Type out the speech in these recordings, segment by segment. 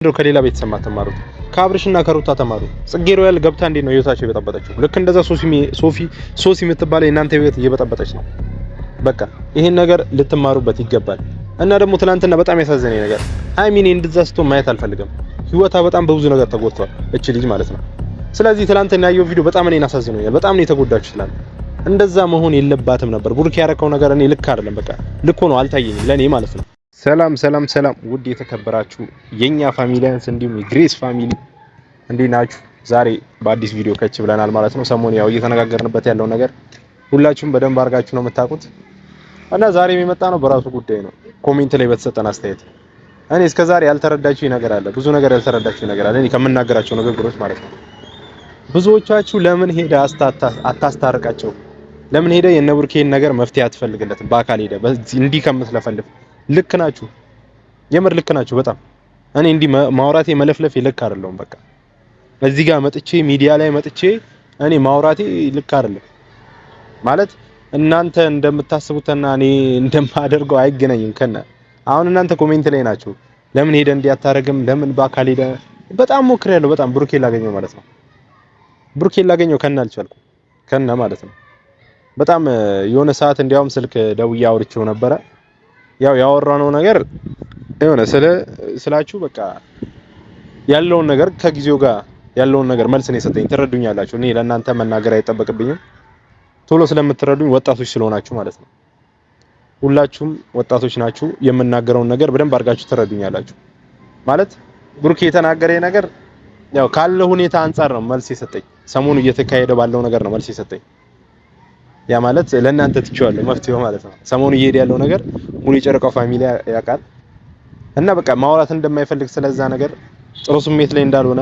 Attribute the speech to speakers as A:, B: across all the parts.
A: ነው ከሌላ ቤተሰብ ማተማሩት ከአብርሽና ከሩታ ተማሩ። ጽጌ ሮያል ገብታ እንዴት ነው ህይወታቸው የበጠበጠችው? ልክ እንደዛ ሶፊ የምትባለው የእናንተ ህይወት እየበጠበጠች ነው። በቃ ይሄን ነገር ልትማሩበት ይገባል። እና ደግሞ ትናንትና በጣም ያሳዘነኝ ነገር ሃይሚኔ እንደዛ ስትሆን ማየት አልፈልግም። ህይወታ በጣም በብዙ ነገር ተጎድቷል እቺ ልጅ ማለት ነው። ስለዚህ ትናንትና ያየው ቪዲዮ በጣም እኔን አሳዝኖኛል። በጣም ነው የተጎዳችው ትላንት። እንደዛ መሆን የለባትም ነበር። ብሩክ ያረከው ነገር እኔ ልክ አይደለም። በቃ ልክ ሆኖ አልታየኝም ለኔ ማለት ነው። ሰላም ውድ የተከበራችሁ የኛ ፋሚሊያንስ እንዲሁም የግሬስ ፋሚሊ እንዴት ናችሁ? ዛሬ በአዲስ ቪዲዮ ከች ብለናል ማለት ነው። ሰሞኑን ያው እየተነጋገርንበት ያለው ነገር ሁላችሁም በደንብ አድርጋችሁ ነው የምታውቁት እና ዛሬ የመጣ ነው በራሱ ጉዳይ ነው። ኮሜንት ላይ በተሰጠን አስተያየት እኔ እስከዛሬ ያልተረዳችሁኝ ነገር አለ፣ ብዙ ነገር ያልተረዳችሁኝ ነገር አለ እኔ ከምናገራቸው ንግግሮች ማለት ነው። ብዙዎቻችሁ ለምን ሄደ አታስታርቃቸው? ለምን ሄደ የነ ብሩኬን ነገር መፍትሄ አትፈልግለትም? በአካል ሄደ እንዲህ ከምትለፈልፍ ልክ ናችሁ፣ የምር ልክ ናችሁ በጣም። እኔ እንዲህ ማውራቴ መለፍለፌ ልክ አይደለም። በቃ እዚህ ጋር መጥቼ ሚዲያ ላይ መጥቼ እኔ ማውራቴ ልክ አይደለም ማለት እናንተ እንደምታስቡትና እኔ እንደማደርገው አይገናኝም። አሁን እናንተ ኮሜንት ላይ ናችሁ፣ ለምን ሄደ እንዲያታረግም ለምን በአካል ሄደ? በጣም ሞክሬያለሁ፣ በጣም ብሩኬን ላገኘው ማለት ነው። ብሩኬን ላገኘው አልቻልኩም ማለት ነው። በጣም የሆነ ሰዓት እንዲያውም ስልክ ደውዬ አውርቼው ነበረ። ያው ያወራነው ነገር የሆነ ስላችሁ በቃ ያለውን ነገር ከጊዜው ጋር ያለውን ነገር መልስ ነው የሰጠኝ። ትረዱኛላችሁ። እኔ ለእናንተ መናገር አይጠበቅብኝም፣ ቶሎ ስለምትረዱኝ ወጣቶች ስለሆናችሁ ማለት ነው። ሁላችሁም ወጣቶች ናችሁ። የምናገረውን ነገር በደንብ አድርጋችሁ ትረዱኛላችሁ። ማለት ብሩክ የተናገረኝ ነገር ያው ካለ ሁኔታ አንፃር ነው መልስ የሰጠኝ። ሰሞኑ እየተካሄደ ባለው ነገር ነው መልስ የሰጠኝ። ያ ማለት ለእናንተ ትቼዋለሁ መፍትሄው ማለት ነው። ሰሞኑ እየሄደ ያለው ነገር ሙሉ የጨረቃው ፋሚሊ ያውቃል እና በቃ ማውራት እንደማይፈልግ ስለዛ ነገር ጥሩ ስሜት ላይ እንዳልሆነ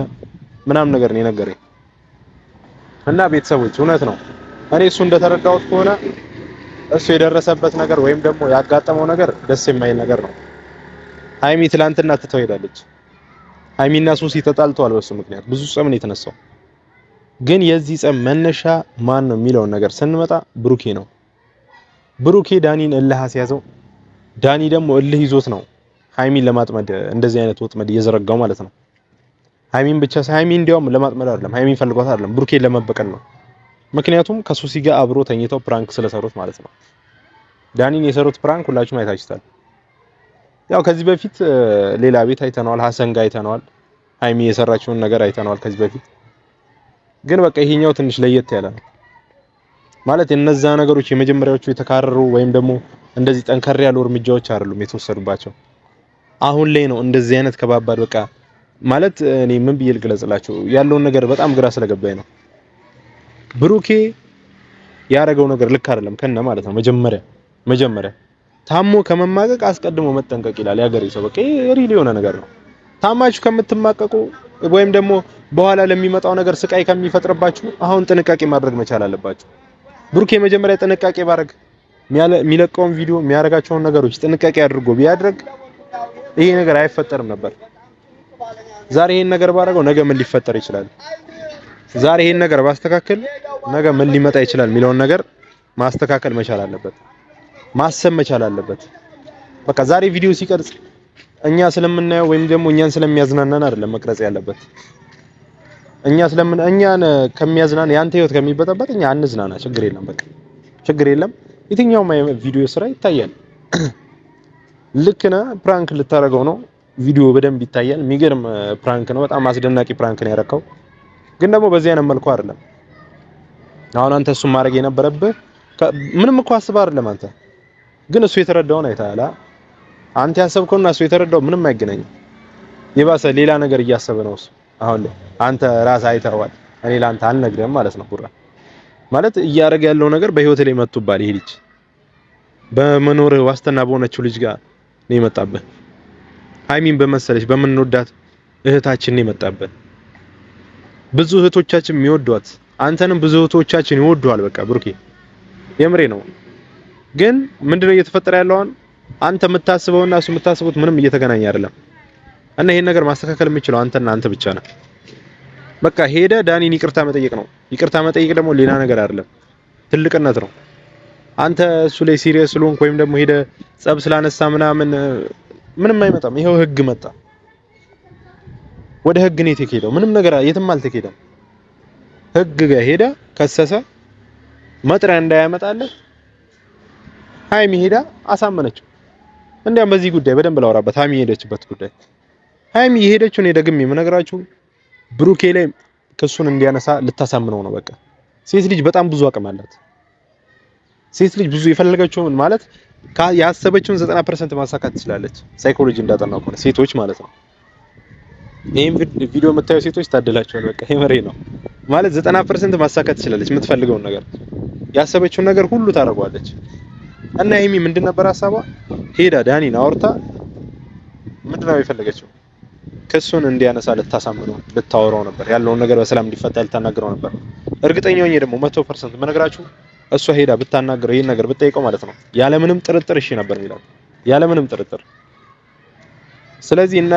A: ምናምን ነገር ነው የነገረኝ። እና ቤተሰቦች እውነት ነው። እኔ እሱ እንደተረዳሁት ከሆነ እሱ የደረሰበት ነገር ወይም ደግሞ ያጋጠመው ነገር ደስ የማይል ነገር ነው። ሃይሚ ትላንትና ትተው ሄዳለች። ሃይሚና ሱሲ ተጣልተዋል በሱ ምክንያት ብዙ ጸብ ነው የተነሳው። ግን የዚህ ጸብ መነሻ ማን ነው የሚለውን ነገር ስንመጣ ብሩኬ ነው። ብሩኬ ዳኒን እልህ አስያዘው። ዳኒ ደግሞ እልህ ይዞት ነው ሃይሚን ለማጥመድ እንደዚህ አይነት ወጥመድ እየዘረጋው ማለት ነው። ሃይሚን ብቻ ሳይሆን ሃይሚን እንዲያውም ለማጥመድ አይደለም፣ ሃይሚን ፈልጓት አይደለም፣ ብሩኬን ለመበቀል ነው። ምክንያቱም ከሱሲ ጋር አብሮ ተኝተው ፕራንክ ስለሰሩት ማለት ነው። ዳኒን የሰሩት ፕራንክ ሁላችሁም አይታችሁታል። ያው ከዚህ በፊት ሌላ ቤት አይተነዋል፣ ሀሰን ጋር አይተነዋል፣ ሃይሚ የሰራችውን ነገር አይተነዋል ከዚህ በፊት። ግን በቃ ይሄኛው ትንሽ ለየት ያለ ነው ማለት እነዛ ነገሮች የመጀመሪያዎቹ የተካረሩ ወይም ደግሞ እንደዚህ ጠንከር ያሉ እርምጃዎች አይደሉም የተወሰዱባቸው። አሁን ላይ ነው እንደዚህ አይነት ከባባድ በቃ ማለት እኔ ምን ብዬ ልግለጽላችሁ ያለውን ነገር በጣም ግራ ስለገባኝ ነው። ብሩኬ ያረገው ነገር ልክ አይደለም ማለት ነው። መጀመሪያ ታሞ ከመማቀቅ አስቀድሞ መጠንቀቅ ይላል ያገሬ ሰው። በቃ ሪሊ የሆነ ነገር ነው። ታማችሁ ከምትማቀቁ ወይም ደግሞ በኋላ ለሚመጣው ነገር ስቃይ ከሚፈጥርባችሁ አሁን ጥንቃቄ ማድረግ መቻል አለባችሁ። ብሩኬ መጀመሪያ ጥንቃቄ ባረግ የሚለቀውን ቪዲዮ የሚያረጋቸውን ነገሮች ጥንቃቄ አድርጎ ቢያድርግ ይሄ ነገር አይፈጠርም ነበር። ዛሬ ይሄን ነገር ባረገው ነገ ምን ሊፈጠር ይችላል? ዛሬ ይሄን ነገር ባስተካከል ነገ ምን ሊመጣ ይችላል የሚለውን ነገር ማስተካከል መቻል አለበት፣ ማሰብ መቻል አለበት። በቃ ዛሬ ቪዲዮ ሲቀርጽ እኛ ስለምናየው ወይም ደግሞ እኛን ስለሚያዝናናን አይደለም መቅረጽ ያለበት። እኛን ከሚያዝናና ያንተ ህይወት ከሚበጠበጥ እኛ አንዝናና፣ ችግር የለም። በቃ ችግር የለም። የትኛውም ቪዲዮ ስራ ይታያል። ልክ ነህ፣ ፕራንክ ልታረገው ነው፣ ቪዲዮ በደንብ ይታያል። የሚገርም ፕራንክ ነው፣ በጣም አስደናቂ ፕራንክ ነው ያረከው። ግን ደግሞ በዚህ አይነት መልኩ አይደለም። አሁን አንተ እሱን ማድረግ የነበረብህ ምንም እኮ አስበህ አይደለም አንተ፣ ግን እሱ የተረዳውን አይተሃል። አንተ ያሰብከውና እሱ የተረዳው ምንም አይገናኝም። የባሰ ሌላ ነገር እያሰበ ነው እሱ። አሁን አንተ ራስህ አይተኸዋል። እኔ ላንተ አልነግርህም ማለት ነው። ቡራ ማለት እያደረገ ያለው ነገር በህይወት ላይ መጥቶባል። ይሄ ልጅ በመኖርህ ዋስትና በሆነችው ልጅ ጋር ነው የመጣብህ። ሃይሚን በመሰለሽ በምንወዳት እህታችን ነው የመጣብህ። ብዙ እህቶቻችን የሚወዷት አንተንም ብዙ እህቶቻችን ይወዷል። በቃ ብሩኬ የምሬ ነው። ግን ምንድነው እየተፈጠረ ያለው? አንተ የምታስበውና እሱ የምታስቡት ምንም እየተገናኘ አይደለም። እና ይሄን ነገር ማስተካከል የምችለው አንተና አንተ ብቻ ነህ። በቃ ሄደ ዳኒን ይቅርታ መጠየቅ ነው። ይቅርታ መጠየቅ ደግሞ ሌላ ነገር አይደለም፣ ትልቅነት ነው። አንተ እሱ ላይ ሲሪየስ ስለሆንክ ወይም ደግሞ ሄደ ጸብ ስላነሳ ምንም አይመጣም። ይሄው ህግ መጣ። ወደ ህግ ነው የተሄደው። ምንም ነገር የትም አልተሄደም። ህግ ጋር ሄዳ ከሰሰ። መጥሪያ እንዳያመጣልህ ሀይሚ ሄዳ አሳመነችው። እንዲያም በዚህ ጉዳይ በደንብ ላወራበት ሀይሚ የሄደችበት ጉዳይ ሀይሚ የሄደችው ነው ደግሜ የምነግራችሁ ብሩኬ ላይ ክሱን እንዲያነሳ ልታሳምነው ነው። በቃ ሴት ልጅ በጣም ብዙ አቅም አላት። ሴት ልጅ ብዙ የፈለገችውን ማለት ያሰበችውን 90% ማሳካት ትችላለች። ሳይኮሎጂ እንዳጠናው ከሆነ ሴቶች ማለት ነው። ይሄን ቪዲዮ የምታዩ ሴቶች ታደላችኋል። በቃ የመሬ ነው ማለት 90% ማሳካት ትችላለች። የምትፈልገውን ነገር ያሰበችውን ነገር ሁሉ ታደርጓለች። እና ሀይሚ ምንድን ነበር ሐሳቧ? ሄዳ ዳኒን አውርታ ምንድነው የፈለገችው? ክሱን እንዲያነሳ ልታሳምነው ልታወራው ነበር። ያለውን ነገር በሰላም እንዲፈታ ልታናግረው ነበር። እርግጠኛ ሆኜ ደግሞ 100% መነግራችሁ እሷ ሄዳ ብታናግረው ይሄን ነገር ብትጠይቀው ማለት ነው ያለምንም ጥርጥር እሺ ነበር የሚለው ያለምንም ጥርጥር። ስለዚህ እና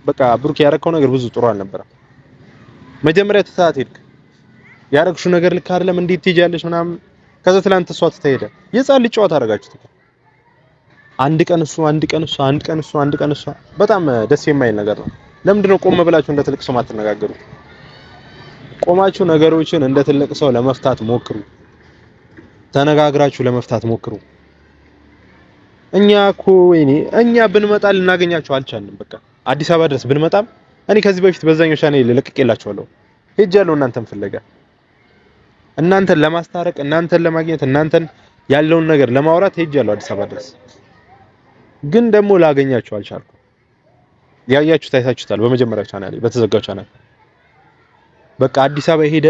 A: በቃ ብሩክ ያረከው ነገር ብዙ ጥሩ አልነበረም። መጀመሪያ ትታት ሄድክ። ያረክሽው ነገር ልክ አይደለም፣ እንዴት ትሄጃለሽ ምናምን። ከዛ ትላንት እሷ ትተሄደ የጻል ልጅ ጨዋታ አደረጋችሁት። አንድ ቀን እሱ አንድ ቀን እሱ አንድ ቀን እሱ አንድ ቀን እሷ በጣም ደስ የማይል ነገር ነው። ለምንድነው ቆም ብላችሁ እንደ ትልቅ ሰው ማትነጋገሩት? ቆማችሁ ነገሮችን እንደ ትልቅ ሰው ለመፍታት ሞክሩ። ተነጋግራችሁ ለመፍታት ሞክሩ። እኛ ብንመጣ ልናገኛችሁ አልቻልንም። በቃ አዲስ አበባ ድረስ ብንመጣም እኔ ከዚህ በፊት በዛኛው ቻናል ልለቅቄላችኋለሁ። ሄጃለሁ እናንተን ፍለጋ፣ እናንተን ለማስታረቅ፣ እናንተን ለማግኘት፣ እናንተን ያለውን ነገር ለማውራት ሄጃለሁ አዲስ አበባ ድረስ። ግን ደግሞ ላገኛችሁ አልቻልኩም። ያያችሁ ታይታችሁታል በመጀመሪያው ቻናል በተዘጋው ቻናል። በቃ አዲስ አበባ ሄደ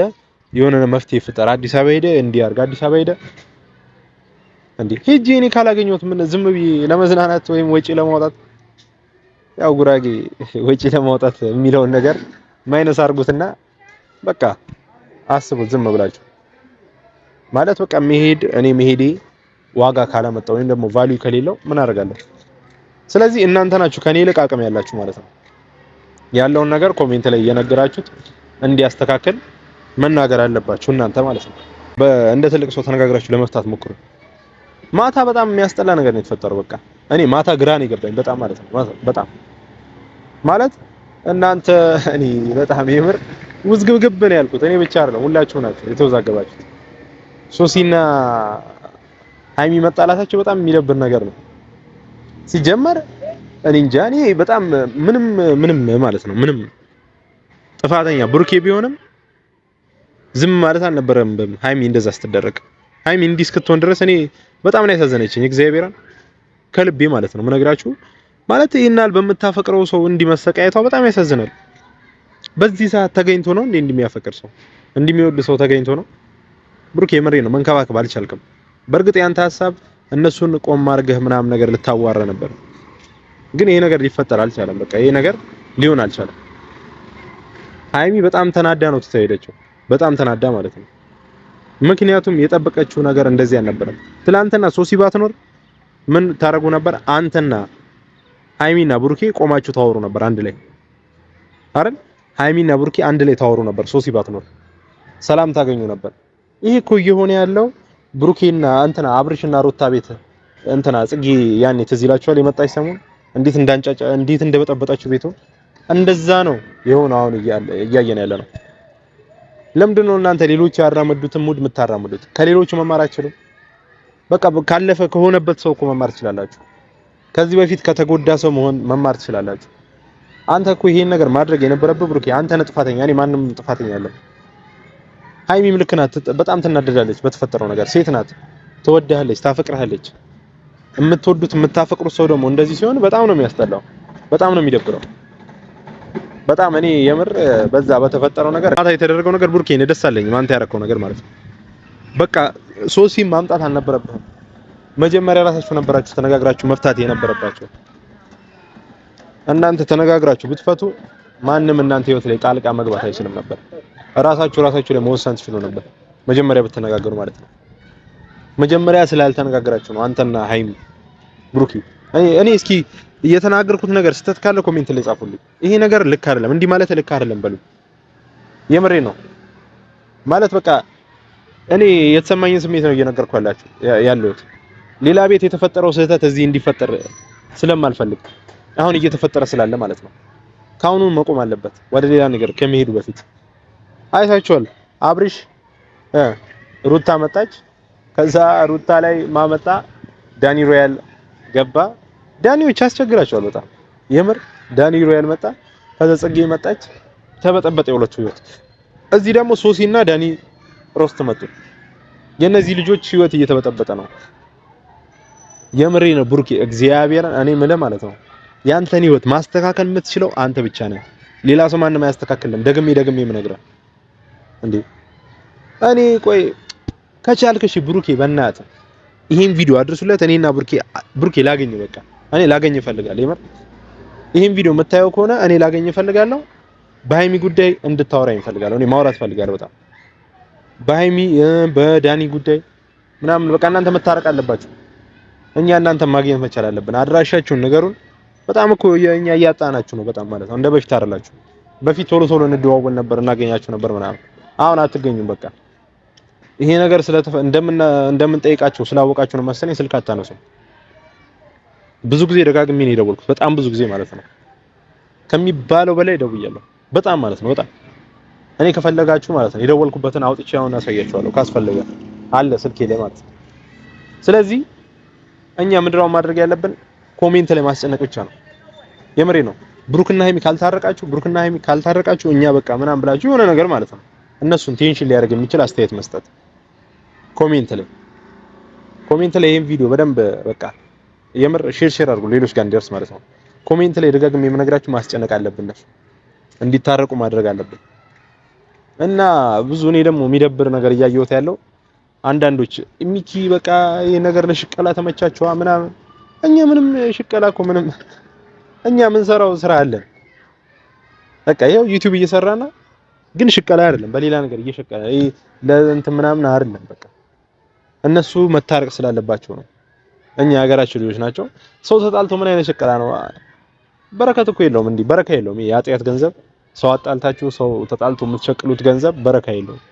A: የሆነ መፍትሄ ፍጠር፣ አዲስ አበባ ሄደ እንዲያርግ፣ አዲስ አበባ ሄደ እንዴ ሄጄ እኔ ካላገኘሁት ምን ዝም ብዬ ለመዝናናት ወይም ወጪ ለማውጣት ያው ጉራጌ ወጪ ለማውጣት የሚለውን ነገር ማይነስ አድርጉትና በቃ አስቡት ዝም ብላችሁ ማለት በቃ መሄዴ ዋጋ ካላመጣው ወይም ደግሞ ቫልዩ ከሌለው ምን አደርጋለሁ? ስለዚህ እናንተ ናችሁ ከኔ ይልቅ አቅም ያላችሁ ማለት ነው። ያለውን ነገር ኮሜንት ላይ እየነገራችሁት እንዲያስተካክል መናገር አለባችሁ እናንተ ማለት ነው። እንደ ትልቅ ሰው ተነጋግራችሁ ለመፍታት ሞክሩ። ማታ በጣም የሚያስጠላ ነገር ነው የተፈጠረው። በቃ እኔ ማታ ግራ ነው የገባኝ በጣም ማለት ነው። በጣም ማለት እናንተ እኔ በጣም የምር ውዝግብግብ ነው ያልኩት። እኔ ብቻ አይደለም ሁላችሁ ናችሁ የተወዛገባችሁት። ሶሲና ሀይሚ መጣላታቸው በጣም የሚደብር ነገር ነው። ሲጀመር እኔ እንጃ እኔ በጣም ምንም ማለት ነው ምንም ጥፋተኛ ብሩኬ ቢሆንም ዝም ማለት አልነበረም። ሀይሚ እንደዛ ስትደረግ ሀይሚ እንዲህ እስክትሆን ድረስ እኔ በጣም ነው ያሳዘነችኝ። እግዚአብሔርን ከልቤ ማለት ነው የምነግራችሁ። ማለት ይሄናል በምታፈቅረው ሰው እንዲመሰቃየቷ በጣም ያሳዝናል። በዚህ ሰዓት ተገኝቶ ነው እንደሚያፈቅር ሰው እንደሚወድ ሰው ተገኝቶ ነው። ብሩኬ የምሬ ነው መንከባከብ አልቻልክም። በእርግጥ ያንተ ሐሳብ እነሱን ቆም አድርገህ ምናምን ነገር ልታዋራ ነበር፣ ግን ይሄ ነገር ሊፈጠር አልቻለም። በቃ ይሄ ነገር ሊሆን አልቻለም። ሀይሚ በጣም ተናዳ ነው ተሄደችው፣ በጣም ተናዳ ማለት ነው። ምክንያቱም የጠበቀችው ነገር እንደዚህ አልነበረም። ትላንትና ሶሲ ባትኖር ምን ታረጉ ነበር? አንተና ሀይሚና ብሩኬ ቆማችሁ ታወሩ ነበር አንድ ላይ አይደል? ሀይሚና ብሩኬ አንድ ላይ ታወሩ ነበር። ሶሲ ባትኖር ሰላም ታገኙ ነበር። ይሄ እኮ እየሆነ ያለው ብሩኬና እንትና አብርሽና ሩታ ቤት እንትና ጽጌ ያኔ ትዝ ይላችኋል የመጣች ሰሞን እንዴት እንዳንጫጫ እንዴት እንደበጠበጣችሁ ቤቱ እንደዛ ነው የሆነው። አሁን እያየን ያለ ነው። ለምንድን ነው እናንተ ሌሎች ያራመዱትን ሙድ የምታራምዱት? ከሌሎቹ መማር አትችሉም? በቃ ካለፈ ከሆነበት ሰው እኮ መማር ትችላላችሁ። ከዚህ በፊት ከተጎዳ ሰው መማር ትችላላችሁ። አንተ እኮ ይሄን ነገር ማድረግ የነበረብህ ብሩኬ አንተ ነህ ጥፋተኛ፣ እኔ ማንም ጥፋተኛ አይደለም። ሀይሚም ልክ ናት፣ በጣም ትናደዳለች በተፈጠረው ነገር። ሴት ናት፣ ትወድሃለች፣ ታፈቅርሃለች። የምትወዱት የምታፈቅሩት ሰው ደግሞ እንደዚህ ሲሆን በጣም ነው የሚያስጠላው፣ በጣም ነው የሚደብረው። በጣም እኔ የምር በዛ በተፈጠረው ነገር ማታ የተደረገው ነገር ብሩኬ ነው ደስ አለኝ። አንተ ያረከው ነገር ማለት ነው። በቃ ሶሲም ማምጣት አልነበረብህም። መጀመሪያ ራሳችሁ ነበራችሁ ተነጋግራችሁ መፍታት የነበረባችሁ። እናንተ ተነጋግራችሁ ብትፈቱ ማንም እናንተ ህይወት ላይ ጣልቃ መግባት አይችልም ነበር። ራሳችሁ ላይ መወሰን ትችሉ ነበር፣ መጀመሪያ ብትነጋገሩ ማለት ነው። መጀመሪያ ስላልተነጋገራችሁ ነው አንተና ሀይሚ ብሩኬ። እኔ እስኪ እየተናገርኩት ነገር ስህተት ካለ ኮሜንት ላይ ጻፉልኝ። ይሄ ነገር ልክ አይደለም፣ እንዲህ ማለት ልክ አይደለም በሉ። የምሬ ነው ማለት በቃ እኔ የተሰማኝን ስሜት ነው እየነገርኳላችሁ ያለሁት። ሌላ ቤት የተፈጠረው ስህተት እዚህ እንዲፈጠር ስለማልፈልግ አሁን እየተፈጠረ ስላለ ማለት ነው። ካሁኑ መቆም አለበት ወደ ሌላ ነገር ከመሄዱ በፊት። አይታችኋል አብርሽ ሩታ መጣች። ከዛ ሩታ ላይ ማመጣ ዳኒ ሮያል ገባ። ዳኒዎች ያስቸግራቸዋል በጣም የምር። ዳኒ ሮያል መጣ። ከዛ ጽጌ መጣች። ተበጠበጠ የሁለቱ ህይወት። እዚህ ደግሞ ሶሲና ዳኒ ሮስት መጡ። የነዚህ ልጆች ህይወት እየተበጠበጠ ነው። የምሬ ነው ብሩኬ፣ እግዚአብሔርን እኔ ምልህ ማለት ነው ያንተን ህይወት ማስተካከል የምትችለው አንተ ብቻ ነህ። ሌላ ሰው ማንም አያስተካክልም። ደግሜ የምነግርህ እንዴ እኔ ቆይ ከቻልክ እሺ ብሩኬ በእናትህ ይሄን ቪዲዮ አድርሱለት። እኔና ብሩኬ ላገኝ በቃ እኔ ላገኝ እፈልጋለሁ። የምር ይሄን ቪዲዮ የምታየው ከሆነ እኔ ላገኝ እፈልጋለሁ። በሃይሚ ጉዳይ እንድታወራኝ እፈልጋለሁ። እኔ ማውራት እፈልጋለሁ በጣም በሃይሚ በዳኒ ጉዳይ ምናምን በቃ እናንተ መታረቅ አለባችሁ። እኛ እናንተ ማግኘት መቻል አለብን። አድራሻችሁን ንገሩን። በጣም እኮ እኛ እያጣናችሁ ነው በጣም ማለት ነው። እንደ በፊት አይደላችሁ። በፊት ቶሎ እንደዋወል ነበር እናገኛችሁ ነበር ምናምን። አሁን አትገኙም በቃ። ይሄ ነገር እንደምንጠይቃችሁ ስላወቃችሁ ነው መሰለኝ ስልክ አታነሱም። ብዙ ጊዜ ደጋግሜ ነው የደወልኩት፣ በጣም ብዙ ጊዜ ማለት ነው። ከሚባለው በላይ ደውያለሁ በጣም ማለት ነው። በጣም እኔ ከፈለጋችሁ ማለት ነው የደወልኩበትን አውጥቼ አሁን አሳያችኋለሁ ካስፈለገ አለ ስልኬ ላይ ማለት ነው። ስለዚህ እኛ ምንድነው ማድረግ ያለብን? ኮሜንት ላይ ማስጨነቅ ብቻ ነው። የምሬ ነው። ብሩክና ሃይሚ ካልታረቃችሁ እኛ በቃ ምናምን ብላችሁ የሆነ ነገር ማለት ነው እነሱን ቴንሽን ሊያደርግ የሚችል አስተያየት መስጠት ኮሜንት ላይ ይሄን ቪዲዮ በደንብ በቃ የምር ሼር አድርጉ ሌሎች ጋር እንዲደርስ ማለት ነው። ኮሜንት ላይ ደጋግሜ የምነግራችሁ ማስጨነቅ አለብን፣ እነሱ እንዲታረቁ ማድረግ አለብን። እና ብዙ እኔ ደግሞ የሚደብር ነገር እያየሁት ያለው አንዳንዶች ሚኪ በቃ ይሄ ነገር ለሽቀላ ተመቻቸዋ ምናምን። እኛ ምንም ሽቀላ እኮ ምንም እኛ ምን ሰራው ስራ አለን በቃ ይሄው ዩቲዩብ እየሰራና ግን ሽቀላ አይደለም፣ በሌላ ነገር እየሸቀላ ይሄ ለእንት ምናምን አይደለም። በቃ እነሱ መታረቅ ስላለባቸው ነው። እኛ ሀገራችን ልጆች ናቸው። ሰው ተጣልቶ ምን አይነት ሽቀላ ነው? በረከት እኮ የለውም። እንዲህ በረካ የለውም። ይሄ የኃጢአት ገንዘብ ሰው አጣልታችሁ ሰው ተጣልቶ የምትሸቅሉት ገንዘብ በረካ የለውም።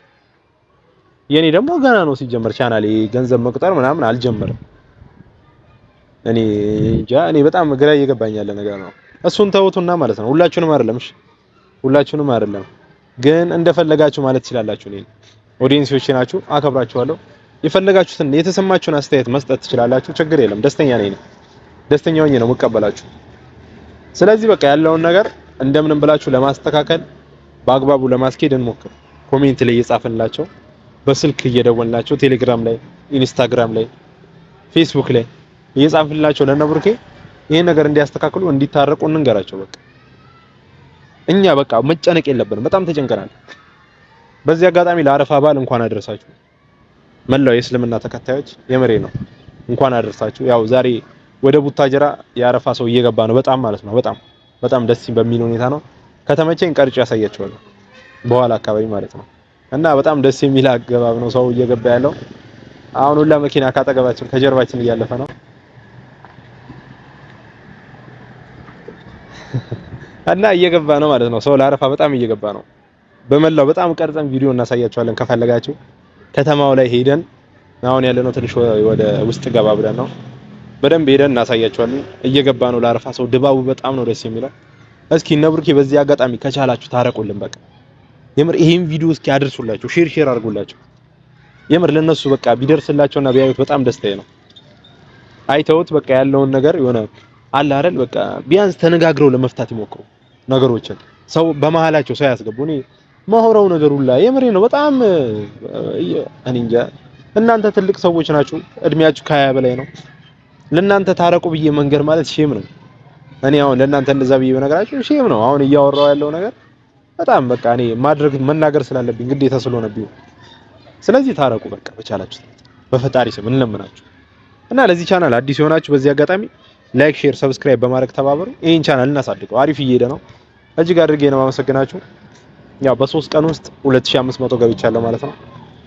A: የኔ ደግሞ ገና ነው ሲጀመር ቻናሌ ገንዘብ መቁጠር ምናምን አልጀመረም። እኔ በጣም ግራ እየገባኝ ያለ ነገር ነው። እሱን ተውቱና ማለት ነው ሁላችሁንም አይደለም ግን እንደፈለጋችሁ ማለት ትችላላችሁ። እኔ ኦዲየንሶቼ ናችሁ፣ አከብራችኋለሁ። የፈለጋችሁትን የተሰማችሁን አስተያየት መስጠት ትችላላችሁ። ችግር የለም። ደስተኛ ሆኜ ነው መቀበላችሁ። ስለዚህ በቃ ያለውን ነገር እንደምንም ብላችሁ ለማስተካከል በአግባቡ ለማስኬድ እንሞክር። ኮሜንት ላይ እየጻፍንላቸው፣ በስልክ እየደወልናቸው፣ ቴሌግራም ላይ፣ ኢንስታግራም ላይ፣ ፌስቡክ ላይ እየጻፍንላቸው ለነብሩኬ ይሄን ነገር እንዲያስተካክሉ እንዲታረቁ እንንገራቸው። በቃ እኛ በቃ መጨነቅ የለብንም። በጣም ተጨንቀናል። በዚህ አጋጣሚ ለአረፋ በዓል እንኳን አደረሳችሁ መላው የእስልምና ተከታዮች፣ የምሬ ነው እንኳን አደረሳችሁ። ያው ዛሬ ወደ ቡታጀራ የአረፋ ሰው እየገባ ነው። በጣም ማለት ነው በጣም ደስ በሚል ሁኔታ ነው። ከተመቸኝ ቀርጬ ያሳያችኋለሁ በኋላ አካባቢ ማለት ነው። እና በጣም ደስ የሚል አገባብ ነው ሰው እየገባ ያለው። አሁን ሁላ መኪና ካጠገባችን ከጀርባችን እያለፈ ነው። እና እየገባ ነው ማለት ነው። ሰው ለአረፋ በጣም እየገባ ነው። በመላው በጣም ቀርጸን ቪዲዮ እናሳያችኋለን ከፈለጋችሁ። ከተማው ላይ ሄደን አሁን ያለነው ትንሽ ወደ ውስጥ ገባ ብለን ነው። በደንብ ሄደን እናሳያችኋለን። እየገባ ነው ለአረፋ ሰው። ድባቡ በጣም ነው ደስ የሚለው። እስኪ ነብሩኬ በዚህ አጋጣሚ ከቻላችሁ ታረቁልን። በቃ የምር ይሄን ቪዲዮ እስኪ አድርሱላችሁ፣ ሼር አድርጉላችሁ። የምር ለነሱ በቃ ቢደርስላቸውና ቢያዩት በጣም ደስታዬ ነው። አይተውት በቃ ያለውን ነገር የሆነ አለ አይደል በቃ ቢያንስ ተነጋግረው ለመፍታት ይሞክሩ ነገሮችን። ሰው በመሃላቸው ሰው ያስገቡ። እኔ ማወራው ነገር ሁላ የምሬ ነው። በጣም እኔ እንጃ። እናንተ ትልቅ ሰዎች ናችሁ፣ እድሜያችሁ ከ20 በላይ ነው። ለእናንተ ታረቁ ብዬ መንገር ማለት ሼም ነው። እኔ አሁን ለእናንተ እንደዛ ብዬ በነገራችሁ ሼም ነው። አሁን እያወራው ያለው ነገር በጣም በቃ እኔ መናገር ስላለብኝ ግዴታ ስለሆነብኝ፣ ስለዚህ ታረቁ በቃ በቻላችሁ በፈጣሪ ስም እንለምናችሁ። እና ለዚህ ቻናል አዲስ የሆናችሁ በዚህ አጋጣሚ ላይክ፣ ሼር፣ ሰብስክራይብ በማድረግ ተባበሩ። ይሄን ቻናል እናሳድገው። አሪፍ እየሄደ ነው። እጅግ አድርጌ ነው ማመሰግናችሁ። ያው በ3 ቀን ውስጥ 2500 ገብቻለሁ ማለት ነው።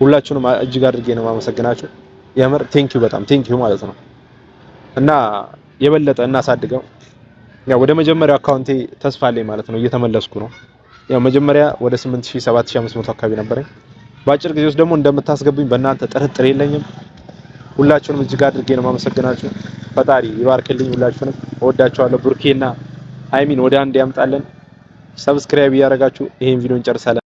A: ሁላችሁንም እጅግ አድርጌ ነው ማመሰግናችሁ። የምር ቴንኪው፣ በጣም ቴንኪው ማለት ነው። እና የበለጠ እናሳድገው። ያው ወደ መጀመሪያው አካውንቴ ተስፋ አለኝ ማለት ነው። እየተመለስኩ ነው። ያው መጀመሪያ ወደ 8000 7500 አካባቢ ነበረኝ። በአጭር ጊዜ ውስጥ ደግሞ እንደምታስገቡኝ በእናንተ ጥርጥር የለኝም። ሁላችሁንም እጅግ አድርጌ ነው ማመሰግናችሁ። ፈጣሪ ይባርክልኝ። ሁላችሁንም እወዳችኋለሁ። ብሩኬና ሃይሚን ወደ አንድ ያምጣለን። ሰብስክራይብ እያደረጋችሁ ይሄን ቪዲዮ እንጨርሳለን።